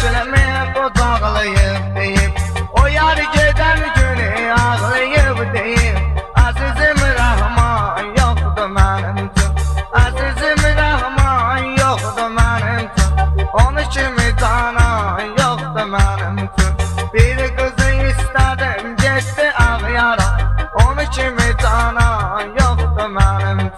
söylemeye kucaklayıp deyip, o yar giden günü ağlayıp deyip, azizim Rahman yoktu benim için, azizim Rahman yoktu benim için, onun kimi canan yoktu benim için. Bir kızı istedim gitti ağlayarak, onun kimi canan yoktu benim için.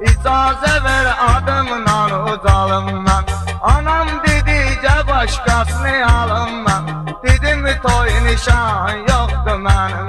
İcazə ver adımdan ucalım mən. Anam dedikcə başqasını alım mən. Dedim toy nişan yoxdur mənim